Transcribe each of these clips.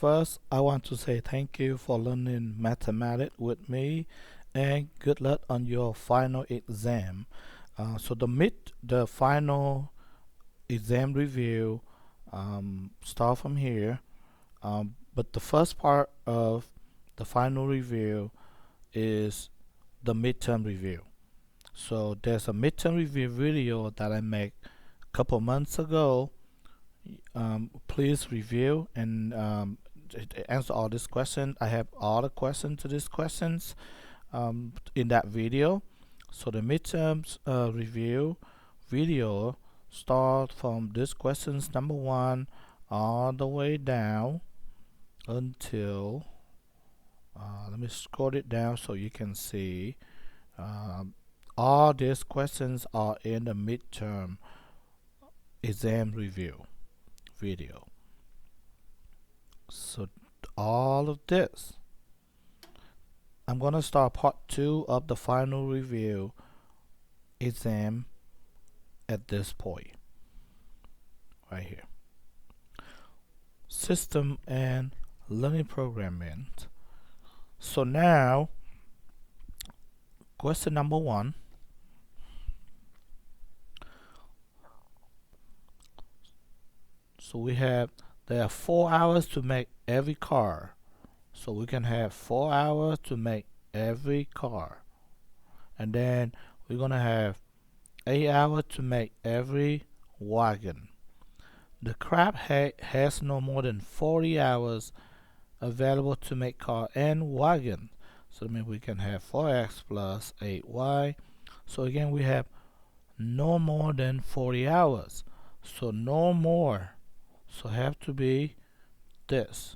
First, I want to say thank you for learning mathematics with me and good luck on your final exam. The final exam review start from here. But the first part of the final review is the midterm review. So there's a midterm review video that I made a couple months ago. Please review and to answer all these questions. I have all the questions to these questions in that video. So the midterms review video start from this questions number 1 all the way down until let me scroll it down so you can see all these questions are in the midterm exam review video. So all of this, I'm going to start part 2 of the final review exam at this point right here. System and learning programming. So now question number 1. So there are 4 hours to make every car. So we can have 4 hours to make every car. And then we're going to have 8 hours to make every wagon. The crab has no more than 40 hours available to make car and wagon. So that means we can have 4x plus 8y. So again, we have no more than 40 hours. So no more. So have to be this.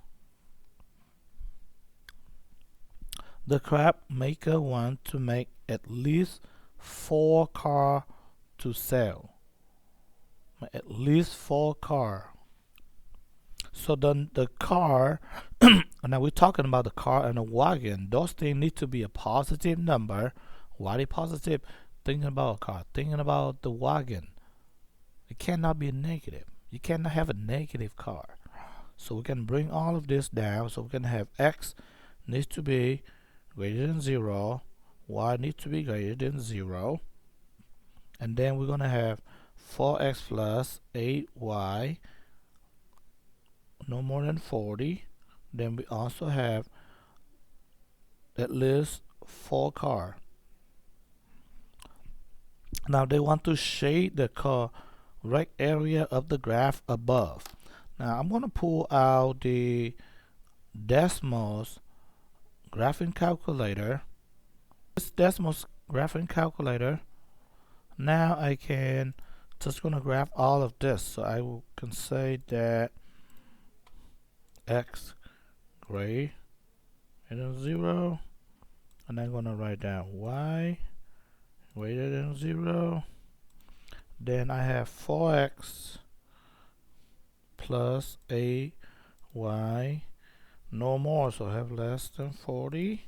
The crab maker wants to make at least 4 cars to sell. At least 4 cars. So then the car, now we're talking about the car and the wagon. Those things need to be a positive number. Why they positive? Thinking about a car, thinking about the wagon. It cannot be negative. You cannot have a negative car. So we can bring all of this down. So we can have x needs to be greater than 0, y needs to be greater than 0, and then we're going to have 4x plus 8y no more than 40. Then we also have at least 4 cars. Now they want to shade the correct area of the graph above. Now I'm going to pull out the Desmos graphing calculator. This Desmos graphing calculator. Now I can just going to graph all of this. So I can say that x greater than 0, and I'm going to write down y greater than 0. Then I have 4x plus 8y no more, so I have less than 40.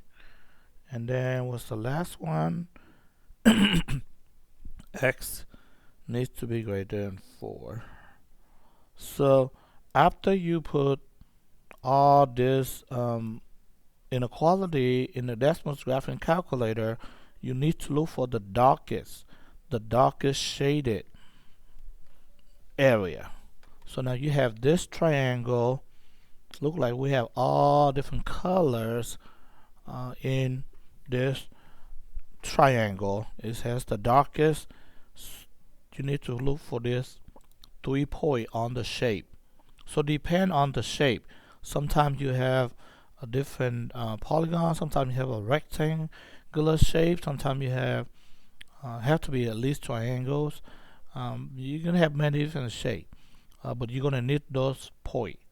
And then what's the last one? X needs to be greater than 4. So after you put all this inequality in the Desmos graphing calculator, you need to look for the darkest shaded area. So now you have this triangle. Look like we have all different colors in this triangle. It has the darkest. You need to look for this 3 point on the shape. So depend on the shape. Sometimes you have a different polygon. Sometimes you have a rectangular shape. Sometimes you have to be at least triangles. You're gonna have many different shapes, but you're gonna need those points.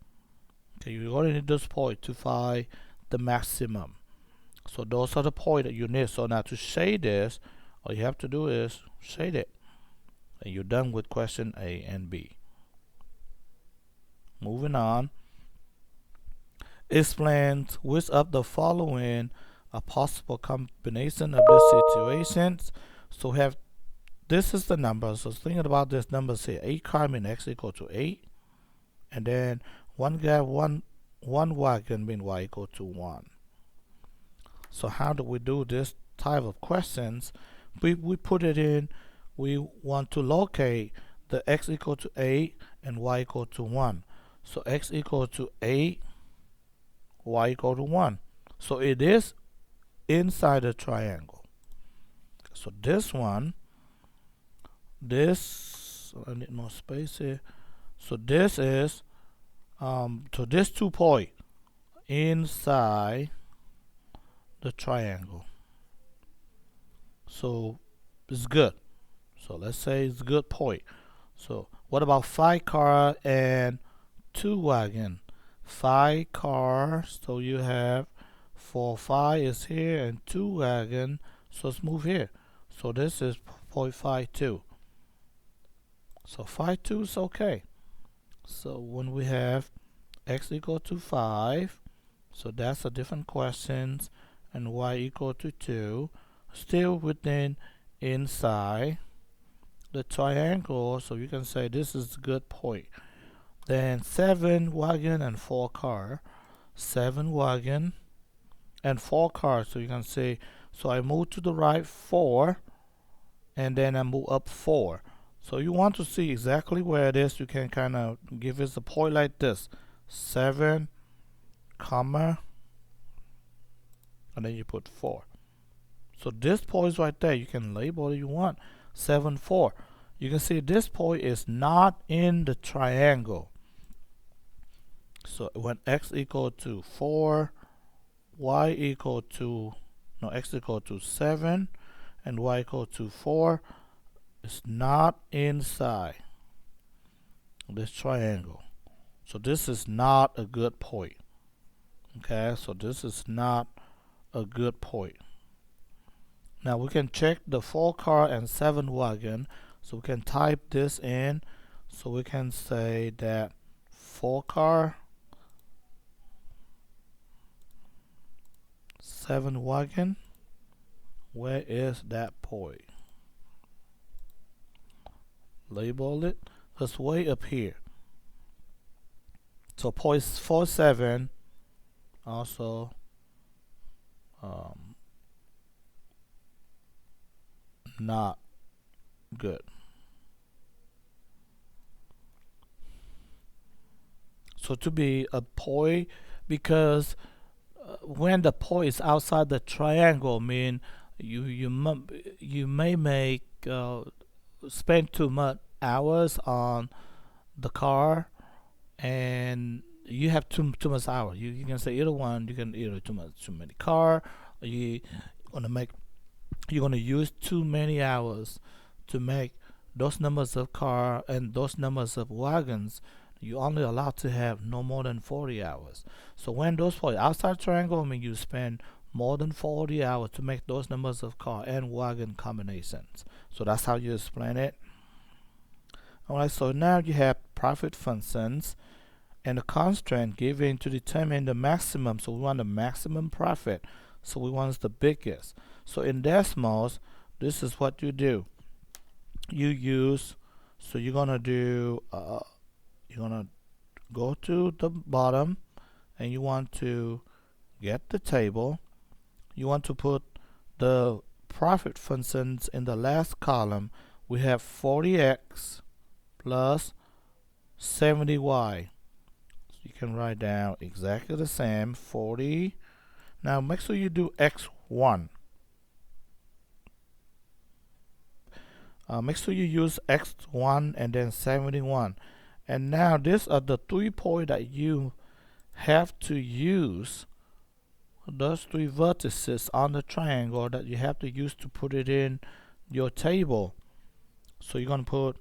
Okay, you're gonna need those points to find the maximum. So those are the points that you need. So now to shade this, all you have to do is shade it, and you're done with question A and B. Moving on. Explains which of the following a possible combination of these situations. So we have, this is the number. So thinking about this number, say 8 carbon x equal to 8, and then one one wagon mean y equal to 1. So how do we do this type of questions? We put it in, we want to locate the x equal to 8 and y equal to 1. So x equal to 8, y equal to 1. So it is inside the triangle. So this one, I need more space here. So this is, so this 2 point inside the triangle. So it's good. So let's say it's a good point. So what about 5 car and 2 wagon? 5 cars, so you have 5 is here and 2 wagon, so let's move here. So this is 0.52. So 52 is okay. So when we have x equal to 5, so that's a different questions, and y equal to 2, still within inside the triangle, so you can say this is a good point. Then 7 wagon and 4 car, 7 wagon and 4 cars, so you can say, so I move to the right 4 and then I move up 4. So you want to see exactly where it is. You can kind of give it a point like this, 7 comma, and then you put 4. So this point is right there. You can label it you want, 7 4. You can see this point is not in the triangle. So when x equal to 4, y equal to, no, x equal to 7 and y equal to 4, it's not inside this triangle. So this is not a good point. Okay, so this is not a good point. Now we can check the 4 car and 7 wagon. So we can type this in. So we can say that 4 car, 7 wagon, where is that point? Label it. It's way up here. So point 47 also not good. So to be a point, because when the point is outside the triangle, mean you may make spend too much hours on the car, and you have too much hours. You can say either one. You can either too many car. You gonna make you're gonna use too many hours to make those numbers of car and those numbers of wagons. You only allowed to have no more than 40 hours. So when those for outside triangle, I mean you spend more than 40 hours to make those numbers of car and wagon combinations. So that's how you explain it. Alright, so now you have profit functions and a constraint given to determine the maximum. So we want the maximum profit. So we want the biggest. So in decimals, this is what you do. You use, so you're gonna do, you're gonna go to the bottom and you want to get the table. You want to put the profit functions in the last column. We have 40x plus 70y. So you can write down exactly the same, 40. Now make sure you do x1. Make sure you use x1 and then 71. And now these are the 3 points that you have to use. Those 3 vertices on the triangle that you have to use to put it in your table. So you're gonna put,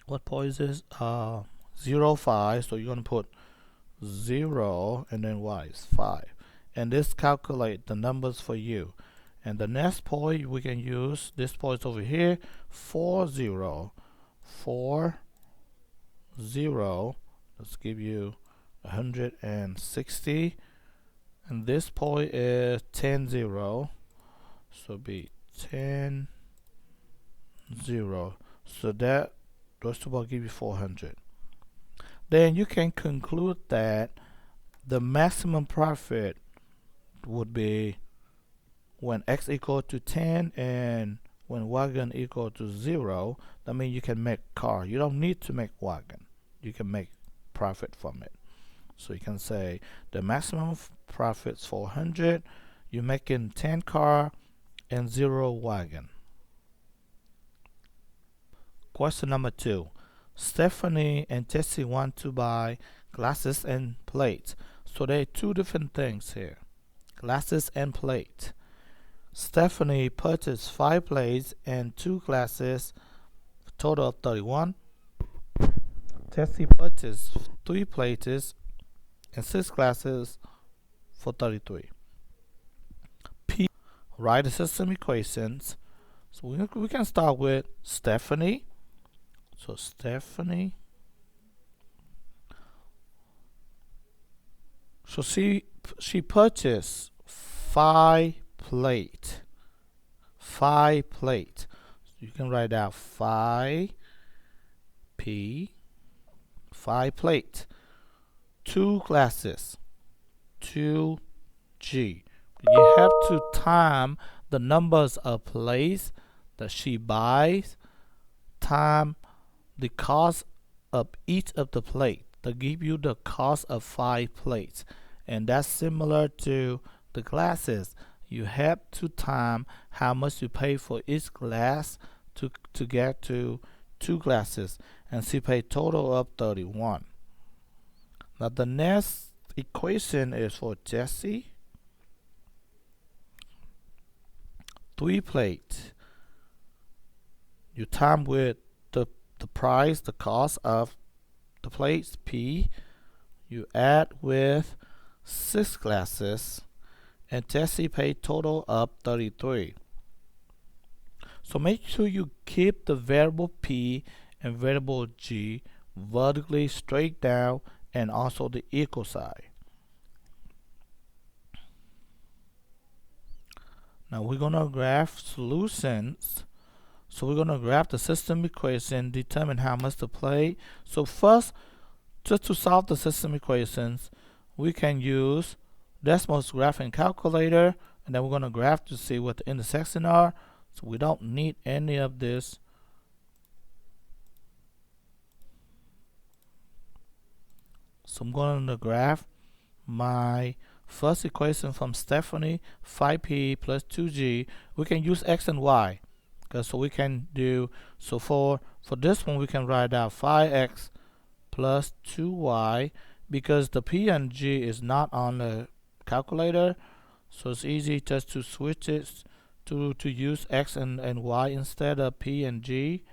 what point is this? 0 5. So you're gonna put 0 and then y is 5. And this calculate the numbers for you. And the next point we can use, this point over here, 4 0. 4 0. Let's give you 160. And this point is 10 0. So be 10 0. So that those two will give you 400. Then you can conclude that the maximum profit would be when x equal to 10 and when wagon equal to 0. That means you can make car. You don't need to make wagon. You can make profit from it. So you can say the maximum profits 400. You're making 10 car and 0 wagon. Question number 2. Stephanie and Tessie want to buy glasses and plates. So there are two different things here. Glasses and plate. Stephanie purchased 5 plates and 2 glasses, total of 31. Tessie purchased 3 plates and 6 glasses for 33. P. Write the system equations. So we can start with Stephanie. So Stephanie. So she purchased 5 plate. 5 plate. So you can write out 5 P. 5 plate. 2 glasses. 2 G. You have to time the numbers of plates that she buys, time the cost of each of the plate to give you the cost of 5 plates. And that's similar to the glasses. You have to time how much you pay for each glass to get to 2 glasses, and she paid total of 31. Now the next equation is for Jessie. 3 plate. You time with the price, the cost of the plates, P. You add with 6 glasses, and Jessie paid total of 33. So make sure you keep the variable P and variable G vertically straight down and also the equal sign. Now we're going to graph solutions. So we're going to graph the system equation, determine how much to play. So first, just to solve the system equations, we can use Desmos graphing calculator, and then we're going to graph to see what the intersections are. So we don't need any of this. So I'm going to graph my first equation from Stephanie, 5p plus 2g. We can use x and y. So we can do, so for this one we can write out 5x plus 2y, because the p and g is not on the calculator, so it's easy just to switch it to use x and y instead of p and g.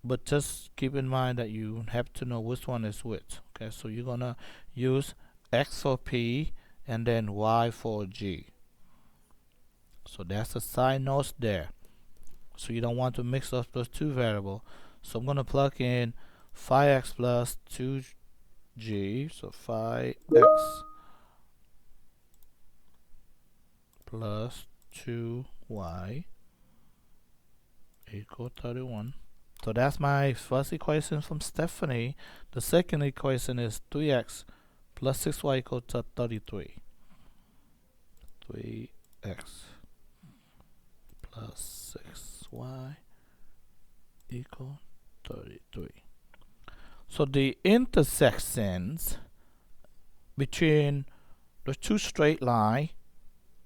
But just keep in mind that you have to know which one is which. Okay, so you're gonna use x for p and then y for g. So that's the side notes there. So you don't want to mix up those two variables. So I'm going to plug in 5x plus 2g. So 5x plus 2y equal 31. So that's my first equation from Stephanie. The second equation is 3x plus 6y equal to 33. 3x plus 6y equal 33. So the intersections between the two straight lines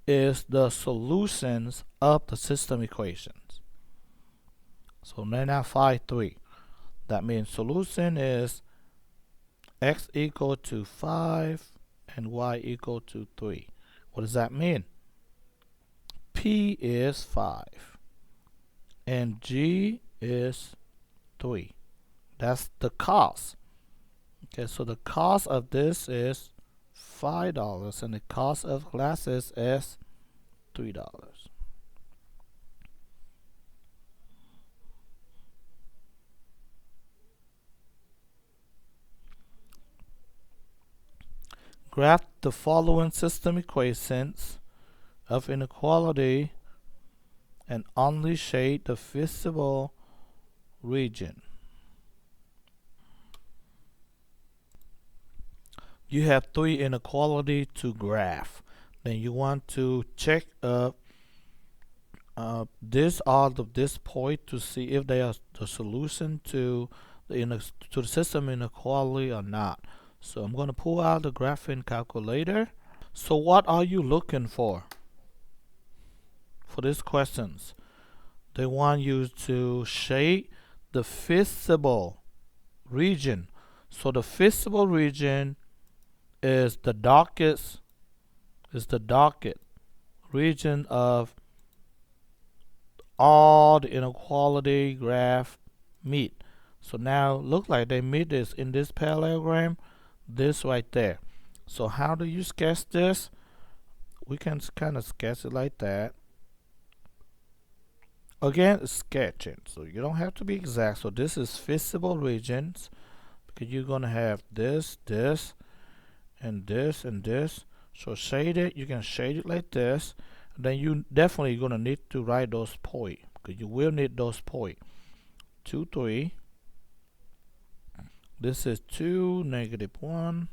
is the solutions of the system equations. So now 5, 3. That means solution is x equal to 5 and y equal to 3. What does that mean? P is 5 and G is 3. That's the cost. Okay, so the cost of this is $5 and the cost of glasses is $3. Graph the following system equations of inequality and only shade the visible region. you have three inequality to graph. Then you want to check this all of this point to see if they are the solution to to the system inequality or not. So I'm going to pull out the graphing calculator. So what are you looking for these questions? They want you to shade the feasible region. So the feasible region is the darkest region of all the inequality graph meet. So now look like they meet this in this parallelogram, this right there. So how do you sketch this? We can kind of sketch it like that. Again, it's sketching, so you don't have to be exact. So this is feasible regions because you're gonna have this, this, and this, and this. So shade it, you can shade it like this. Then you definitely gonna need to write those points because you will need those points. 2, 3. This is 2, -1.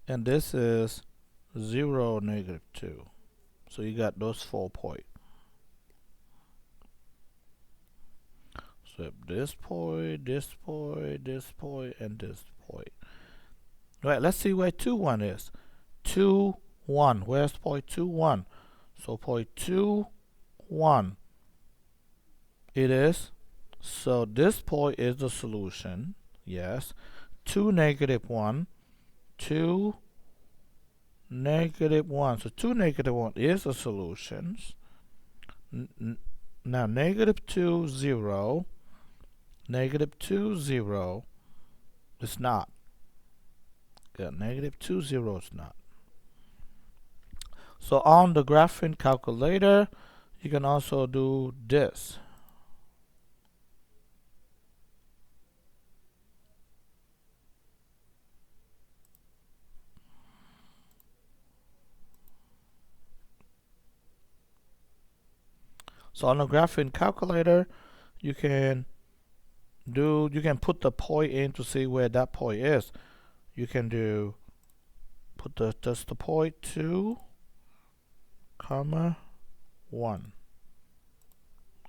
And this is 0, -2. So you got those 4 points. So this point, this point, this point, and this point. Right, let's see where 2, 1 is. 2, 1. Where's point 2, 1? So point 2, 1. It is. So this point is the solution. Yes. 2, -1. 2, -1. So 2, -1 is the solution. Now -2, 0. -2, 0 is not. Yeah, -2, 0 is not. So on the graphing calculator, you can also do this. So on the graphing calculator, you can put the point in to see where that point is. You can put just the point 2, 1,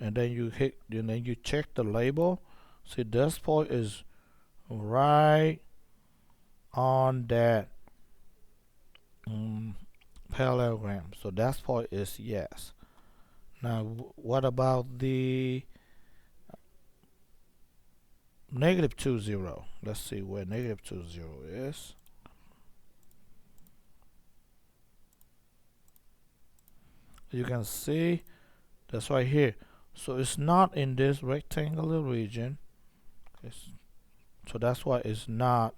and then you check the label. See, this point is right on that parallelogram. So that point is yes. Now, what about the -2, 0? Let's see where -2, 0 is. You can see that's right here. So it's not in this rectangular region. So that's why it's not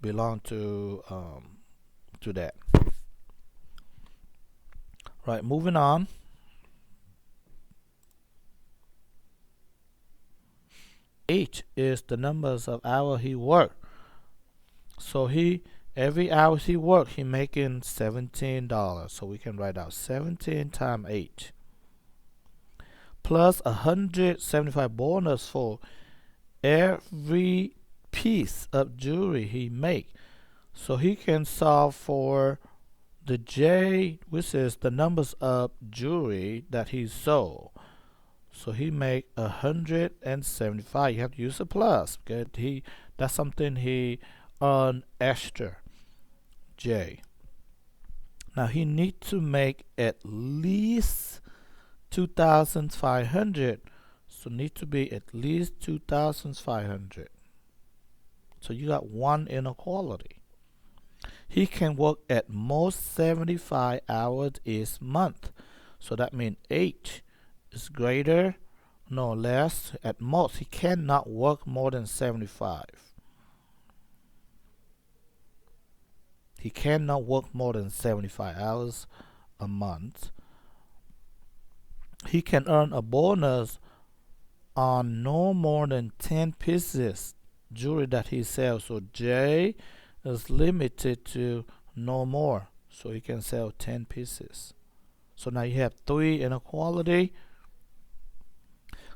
belong to that. Right, moving on. H is the numbers of hours he worked. So every hour he worked, he making $17. So we can write out 17 times 8 plus 175 bonus for every piece of jewelry he make. So he can solve for the J, which is the numbers of jewelry that he sold. So he make 175. You have to use a plus because that's something he earned extra. J. Now he need to make at least 2,500. So need to be at least 2,500. So you got one inequality. He can work at most 75 hours each month. So that means H is greater, no less, at most. He cannot work more than 75. He cannot work more than 75 hours a month. He can earn a bonus on no more than 10 pieces jewelry that he sells. So J is limited to no more. So he can sell 10 pieces. So now you have 3 inequality.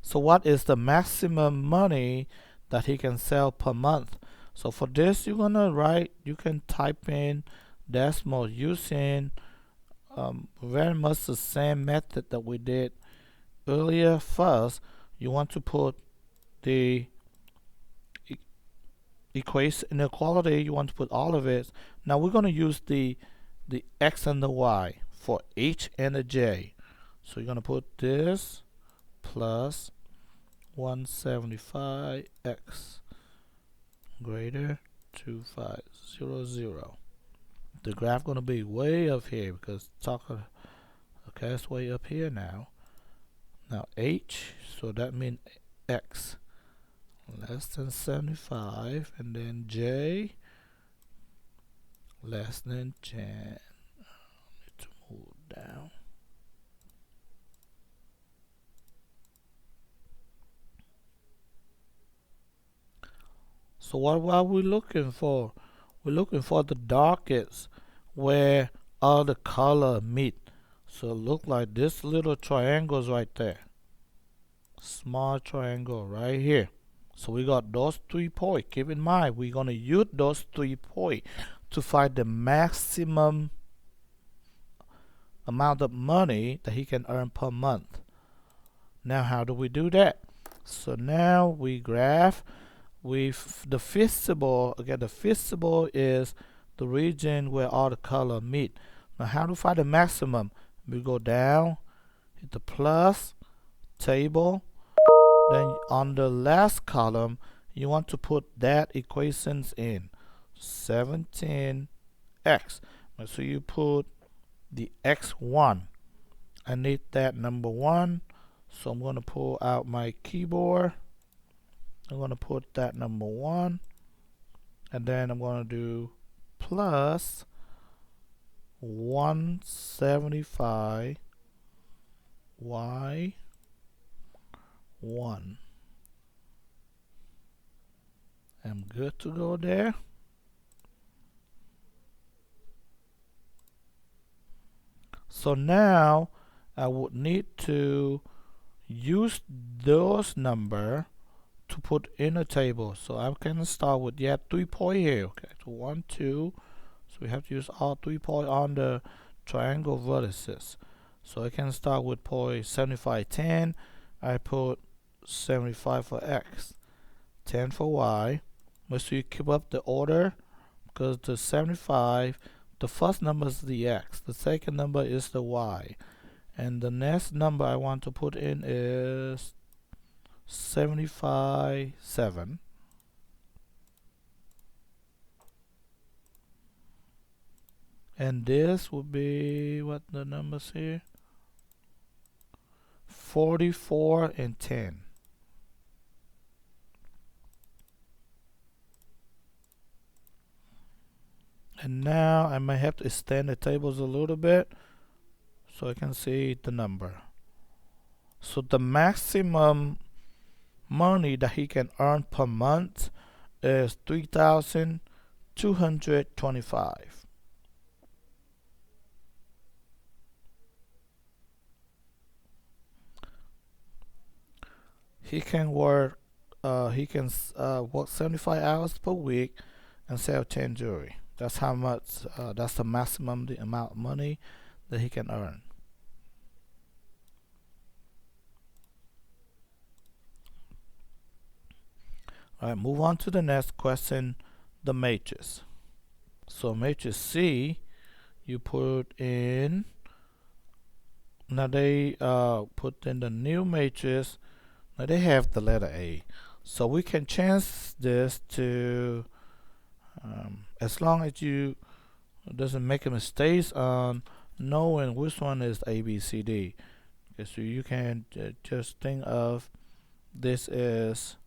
So what is the maximum money that he can sell per month? So for this, you're gonna write, you can type in decimal using very much the same method that we did earlier. First, you want to put the equation inequality, you want to put all of it. Now we're going to use the x and the y for h and the j. So you're going to put this plus 175x greater 2500. The graph going to be way up here because okay, it's way up here now. Now h, so that means x less than 75, and then j less than 10. Need to move down. So what are we looking for? We're looking for the darkest where all the color meet. So look like this little triangles right there. Small triangle right here. So we got those 3 points. Keep in mind, we're going to use those 3 points to find the maximum amount of money that he can earn per month. Now, how do we do that? So now we graph with the visible. Again, the visible is the region where all the color meet. Now, how to find the maximum? We go down, hit the plus, table. Then on the last column, you want to put that equations in 17x. So you put the x1. I need that number 1. So I'm going to pull out my keyboard. I'm going to put that number 1. And then I'm going to do plus 175 y 1. I'm good to go there. So now I would need to use those number to put in a table. So I can start with 3 point here. Okay, so 1, 2. So we have to use all 3 point on the triangle vertices. So I can start with point 75, 10. I put 75 for x, 10 for y. Make sure you keep up the order because the 75, the first number is the x, the second number is the y, and the next number I want to put in is 75, 7. And this would be what the numbers here? 44 and 10. And now I might have to extend the tables a little bit so I can see the number. So the maximum money that he can earn per month is 3,225. He can work 75 hours per week and sell 10 jewelry. That's how much. That's the maximum the amount of money that he can earn. All right, move on to the next question. The matrix. So matrix C, you put in. Now they put in the new matrix. Now they have the letter A, so we can change this to as long as you doesn't make a mistake on knowing which one is A, B, C, D. Okay, so you can just think of this as,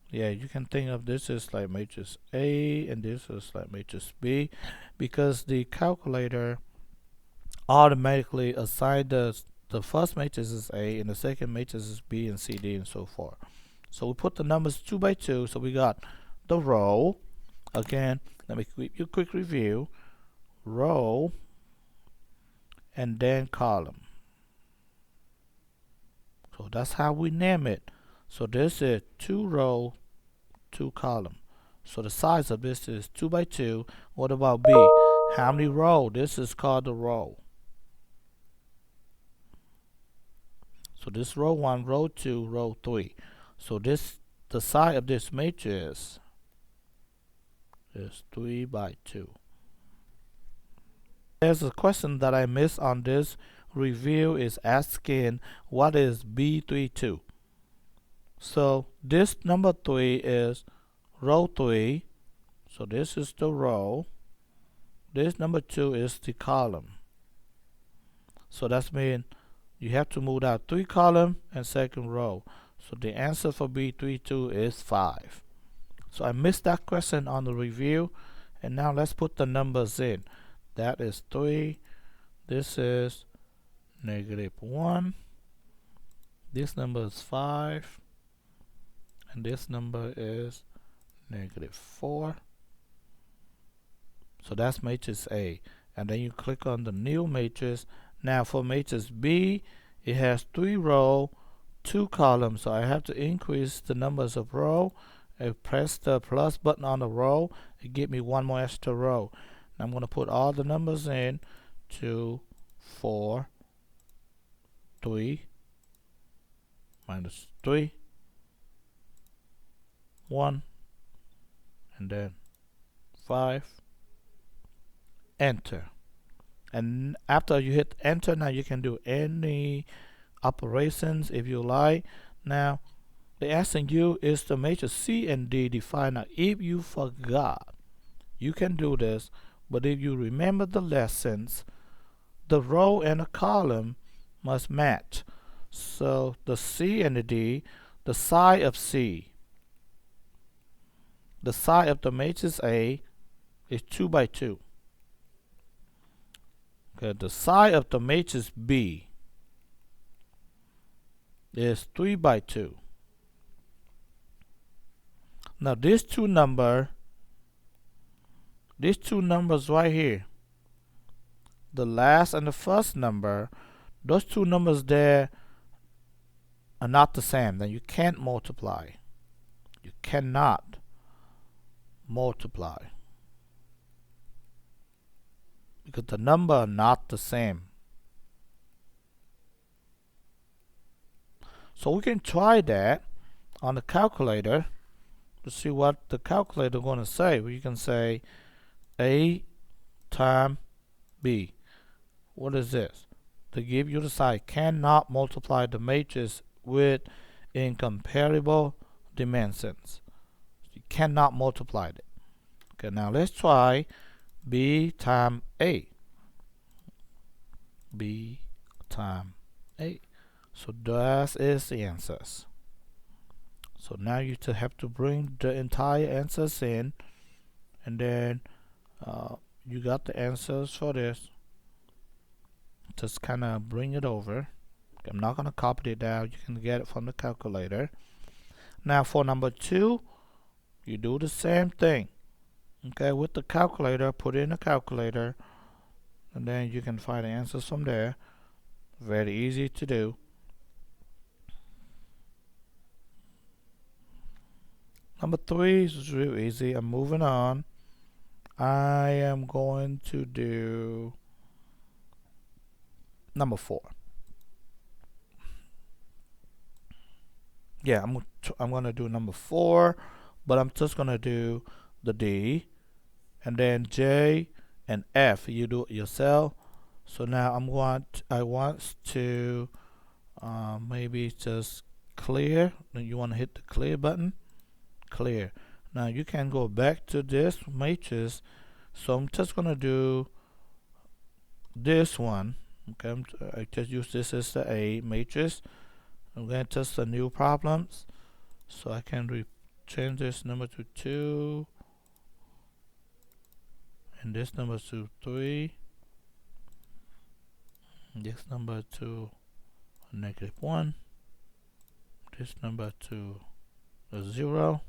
you can think of this as like matrix A and this is like matrix B, because the calculator automatically assign the first matrix is A and the second matrix is B and C, D, and so forth. So we put the numbers 2 by 2. So we got the row. Again, let me give you a quick review. Row and then column. So that's how we name it. So this is 2 row, 2 column. So the size of this is 2 by 2. What about B? How many row? This is called the row. So this row 1, row 2, row 3. So this, the size of this matrix is 3 by 2. There's a question that I missed on this review, is asking what is B32. So this number 3 is row 3. So this is the row. This number 2 is the column. So that's mean you have to move out 3 column and second row. So the answer for B32 is 5. So I missed that question on the review. And now let's put the numbers in. That is 3. This is -1. This number is 5. And this number is -4. So that's matrix A. And then you click on the new matrix. Now for matrix B, it has 3 row, 2 columns. So I have to increase the numbers of row. I press the plus button on the row. It gives me 1 more extra row. I'm going to put all the numbers in. 2, 4, 3, -3, 1, and then 5. Enter. And after you hit enter, now you can do any operations if you like. Now they're asking you, is the matrix C and D defined? Now if you forgot, you can do this, but if you remember the lessons, the row and the column must match. So the C and the D, the side of C, the side of the matrix A is 2 by 2. Okay, the side of the matrix B is 3 by 2. Now these two numbers right here, the last and the first number, those two numbers there are not the same. Then you can't multiply. You cannot multiply because the number are not the same. So we can try that on the calculator to see what the calculator is going to say. You can say A times B. What is this? To give you the side, cannot multiply the matrix with incomparable dimensions. You cannot multiply it. Okay, now let's try B times A. B times A. So that is the answers. So now you just have to bring the entire answers in, and then you got the answers for this. Just kind of bring it over. I'm not going to copy it down. You can get it from the calculator. Now for number 2, you do the same thing. Okay, with the calculator, put it in the calculator, and then you can find the answers from there. Very easy to do. Number 3 is real easy. I'm moving on. I am going to do number 4. Yeah, I'm going to do number 4, but I'm just going to do the D, and then J and F. You do it yourself. So now I want to maybe just clear. Then you want to hit the clear button. Clear. Now you can go back to this matrix. So I'm just going to do this one. Okay, I just use this as the A matrix. I'm going to test the new problems. So I can change this number to 2 and this number to 3, and this number to -1, this number to 0,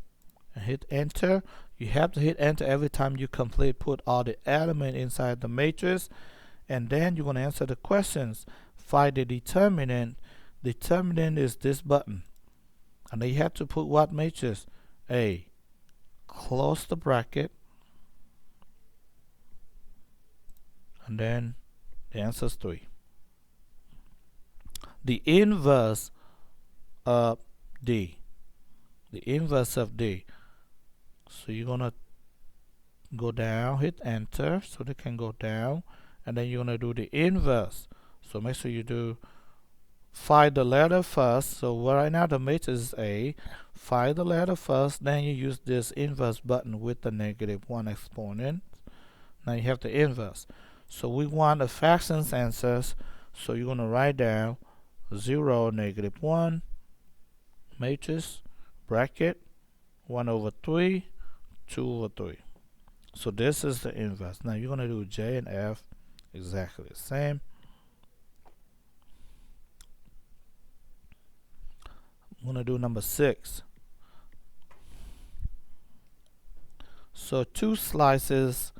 and hit enter. You have to hit enter every time you put all the element inside the matrix, and then you're going to answer the questions. Find the determinant. determinant is this button. And then you have to put what matrix? A. Close the bracket. And then the answer is 3. The inverse of D. The inverse of D. So you're going to go down, hit enter, so they can go down. And then you're going to do the inverse. So make sure you do find the letter first. So right now the matrix is A. Find the letter first, then you use this inverse button with the -1 exponent. Now you have the inverse. So we want the fractions answers. So you're going to write down 0, -1, matrix, bracket, 1/3, 2/3. So this is the inverse. Now you're going to do J and F exactly the same. I'm going to do number 6. So 2 slices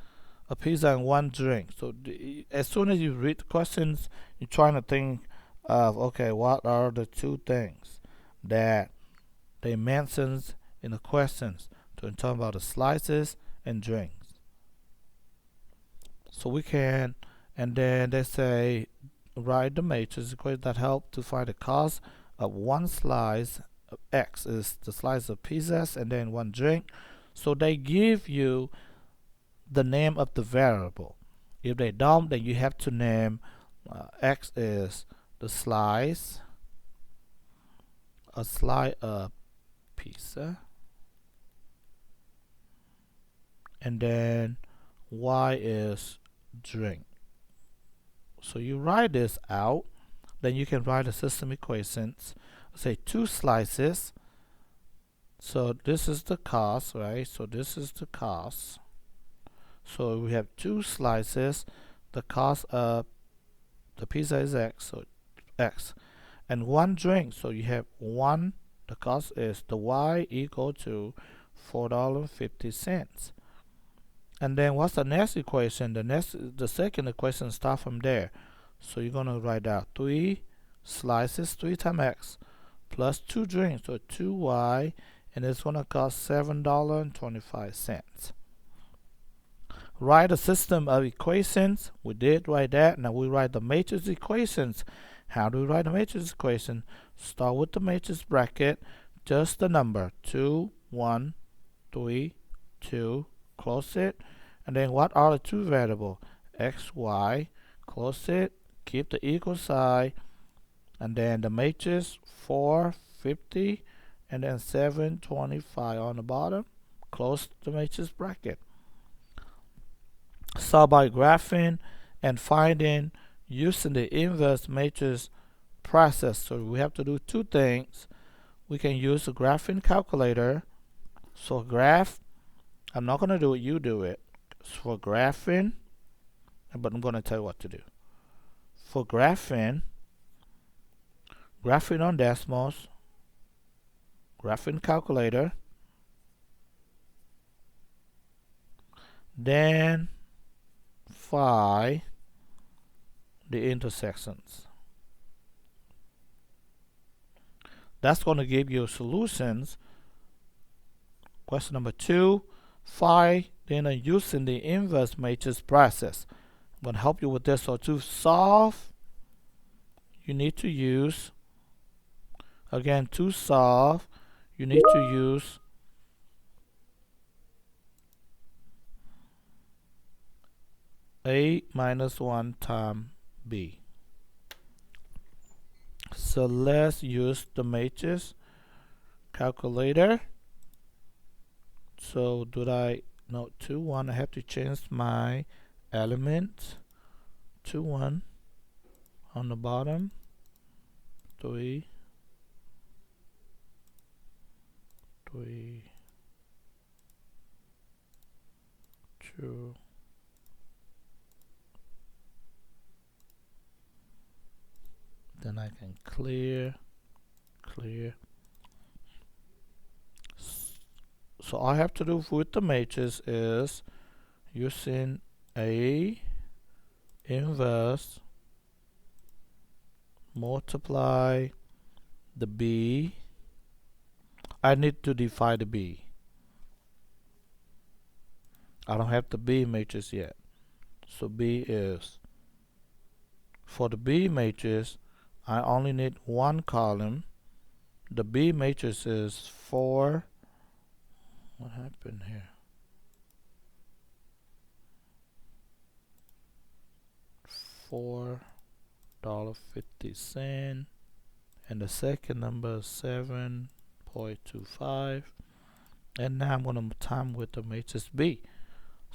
of pizza and 1 drink. So as soon as you read the questions, you're trying to think of, okay, what are the 2 things that they mentions in the questions to talk about the slices and drinks. So we can, and then they say write the matrix equation that help to find the cost of 1 slice of X is the slice of pizzas, and then 1 drink. So they give you the name of the variable. If they don't, then you have to name X is the slice, a slice of pizza, and then Y is drink. So you write this out, then you can write the system equations. Say 2 slices. So this is the cost, right? So this is the cost. So we have 2 slices. The cost of the pizza is X, so X. And 1 drink, so you have 1. The cost is the Y equal to $4.50. And then what's the next equation? The second equation start from there. So you're gonna write out 3 slices, 3 times X, plus 2 drinks, so 2Y, and it's gonna cost $7.25. Write a system of equations. We did write that. Now we write the matrix equations. How do we write the matrix equation? Start with the matrix bracket, just the number 2, 1, 3, 2, close it, and then what are the 2 variables? X, Y, close it, keep the equal sign, and then the matrix 450, and then 725 on the bottom. Close the matrix bracket. Start by graphing and finding using the inverse matrix process. So we have to do 2 things. We can use the graphing calculator. So graph, I'm not going to do it, you do it. So for graphing, but I'm going to tell you what to do. For graphing on decimals, graphing calculator, then find the intersections. That's going to give you solutions. Question number 2, find then using the inverse matrix process. I'm going to help you with this. So to solve, you need to use, again, to solve, you need to use A minus 1 times B. So let's use the matrix calculator. So do I, no, 2, 1, I have to change my element. 2, 1 on the bottom, 3, 3, 2, then I can clear. So all I have to do with the matrix is using A inverse multiply the B. I need to define the B. I don't have the B matrix yet. So B is, for the B matrix, I only need one column. The B matrix is 4. What happened here? $4.50. And the second number is 7.25. And now I'm going to time with the matrix B.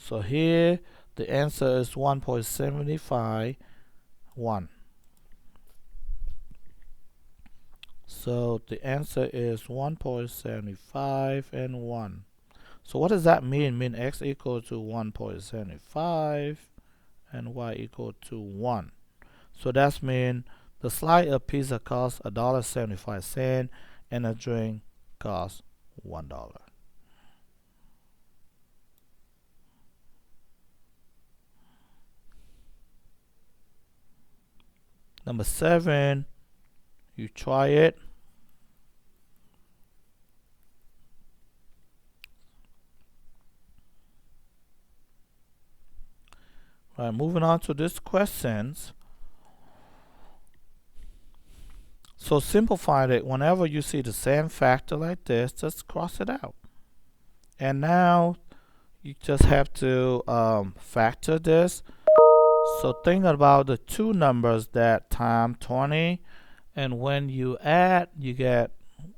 So here the answer is 1.75, 1. So the answer is 1.75 and 1. So what does that mean? Mean x equal to 1.75 and y equal to 1. So that's mean the slice of pizza costs $1.75 and a drink costs $1. Number 7, you try it. Right, moving on to these questions. So simplify it. Whenever you see the same factor like this, just cross it out. And now you just have to factor this. So think about the two numbers that time 20, and when you add, you get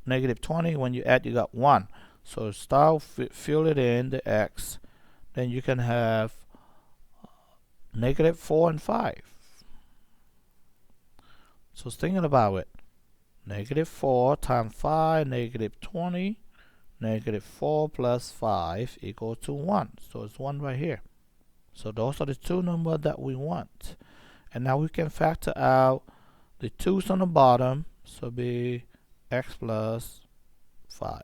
negative 20. When you add, you got 1. So start fill it in the x. Then you can have negative 4 and 5. So thinking about it, negative 4 times 5, negative 20, negative 4 plus 5 equal to 1. So it's 1 right here. So those are the two numbers that we want. And now we can factor out the 2's on the bottom. So be x plus 5.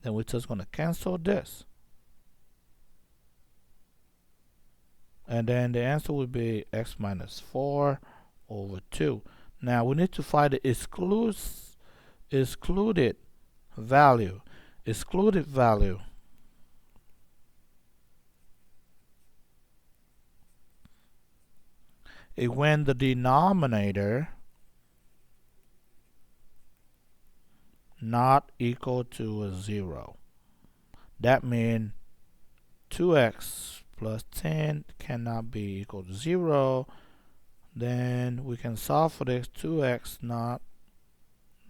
Then we're just going to cancel this. And then the answer would be x minus 4 over 2. Now we need to find the excluded value. Excluded value. Is when the denominator not equal to a 0. That means 2x plus 10 cannot be equal to 0. Then we can solve for this. 2x not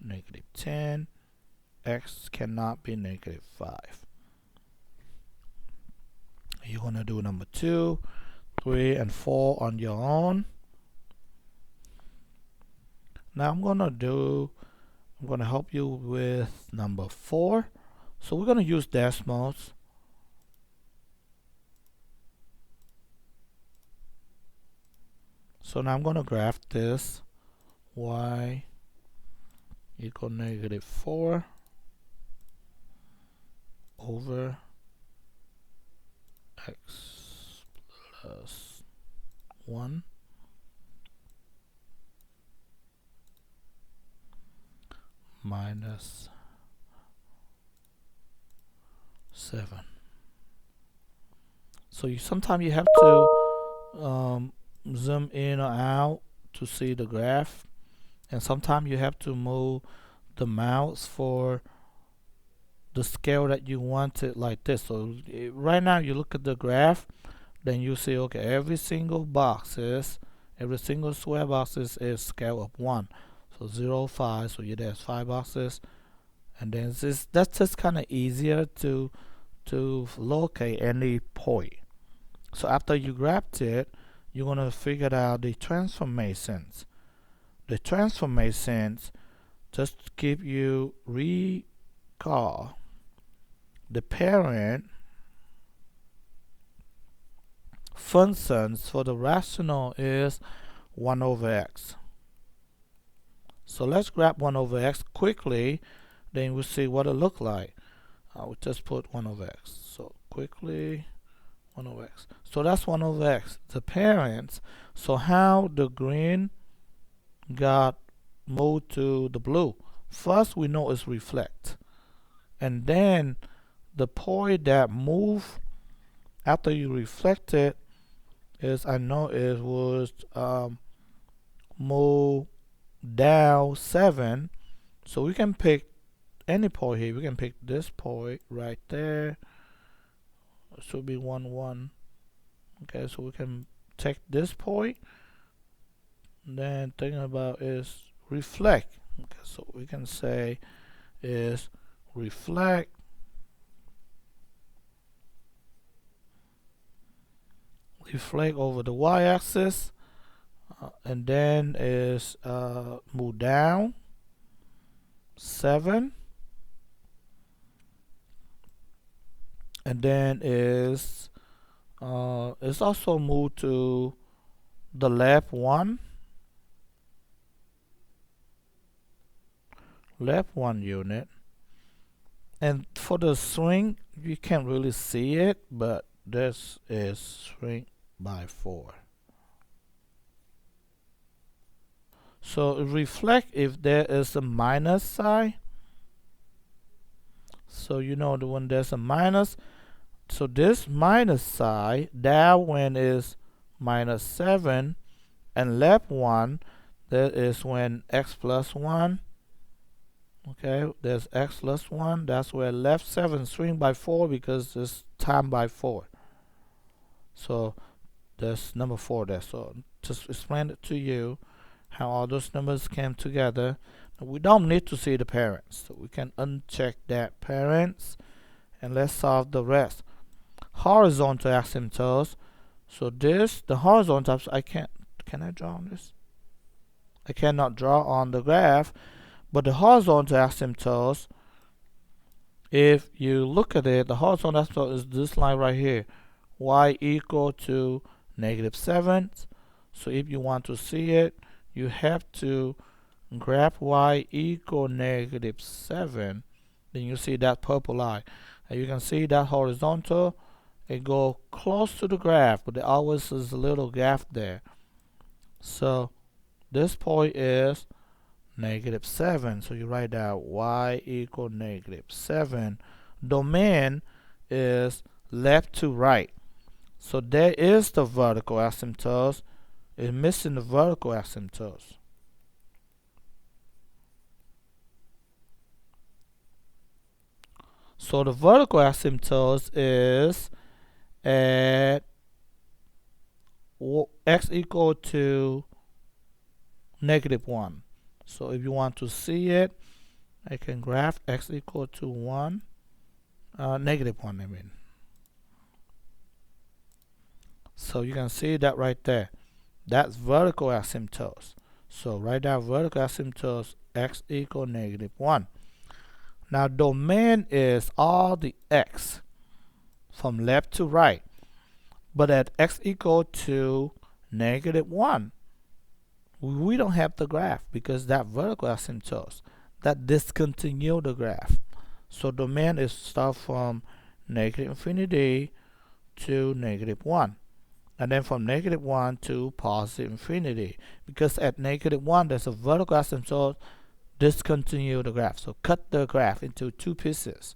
negative 10. X cannot be negative 5. You're going to do number 2, 3, and 4 on your own. Now I'm going to help you with number 4. So we're going to use decimals. So now I'm going to graph this. Y equal negative 4 over x plus 1 minus 7. So sometimes you have to zoom in or out to see the graph, and sometimes you have to move the mouse for the scale that you want it like this. So right now you look at the graph, then you see, okay, every single square box is scale of 1. So 0, 5, so there's 5 boxes, and then that's just kind of easier to locate any point. So after you grabbed it, you're going to figure out the transformations. The transformations just give you recall the parent functions for the rational is 1 over x. So let's grab 1 over x quickly, then we'll see what it look like. I will just put 1 over x. So quickly 1 over x. So that's 1 over x, the parents. So how the green got move to the blue. First, we know it's reflect. And then the point that move after you reflect it is, I know it was move down 7. So we can pick any point here. We can pick this point right there. It should be 1 1. Okay, so we can take this point. Then thinking about is reflect. Okay, so we can say is reflect over the y-axis, and then is move down 7, and then is it's also move to the left 1 unit. And for the swing, you can't really see it, but this is shrink by 4. So reflect if there is a minus sign. So you know that when there's a minus, so this minus sign, down when is minus 7, and left 1, that is when x plus 1. Okay, there's x plus 1. That's where left 7 swing by 4 because it's time by 4. So there's number 4 there. So just explain it to you how all those numbers came together. We don't need to see the parents, so we can uncheck that parents, and let's solve the rest. Horizontal asymptotes. So this, the horizontal, can I draw on this? I cannot draw on the graph, but the horizontal asymptotes, if you look at it, the horizontal asymptote is this line right here, y equal to -7. So if you want to see it, you have to graph y equal -7. Then you see that purple line, and you can see that horizontal, it go close to the graph, but there always is a little gap there. So this point is -7. So you write down y equal -7. Domain is left to right. So there is the vertical asymptotes. It's missing the vertical asymptotes. So the vertical asymptotes is at x equal to -1. So if you want to see it, I can graph x equal to 1, -1 I mean. So you can see that right there. That's vertical asymptotes. So write down vertical asymptotes x equal -1. Now domain is all the x from left to right, but at x equal to -1, we don't have the graph because that vertical asymptotes that discontinue the graph. So domain is start from -infinity to -1, and then from -1 to +infinity, because at -1 there's a vertical asymptote, discontinue the graph. So cut the graph into 2 pieces.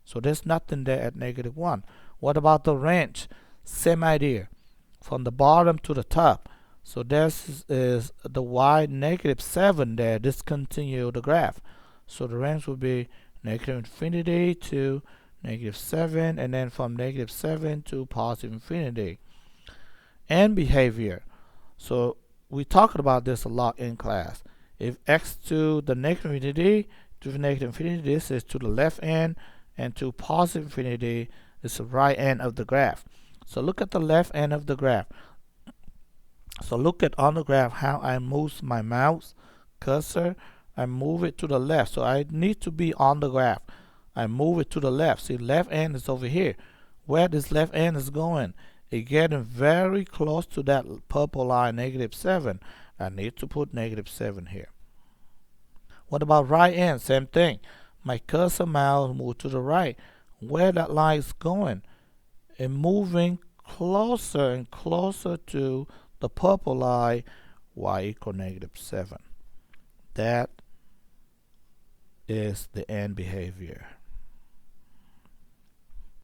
So there's nothing there at -1. What about the range? Same idea, from the bottom to the top. So this is the y -7 there, discontinue the graph. So the range will be -infinity to -7, and then from -7 to +infinity. And behavior. So we talked about this a lot in class. If x to the -infinity to the -infinity, this is to the left end, and to +infinity is the right end of the graph. So look at the left end of the graph. So look at on the graph how I move my mouse cursor. I move it to the left. So I need to be on the graph. I move it to the left. See, left end is over here. Where this left end is going, it's getting very close to that purple line, -7. I need to put -7 here. What about right end? Same thing. My cursor mouse move to the right. Where that line is going, it's moving closer and closer to the purple line, y equal -7. That is the end behavior.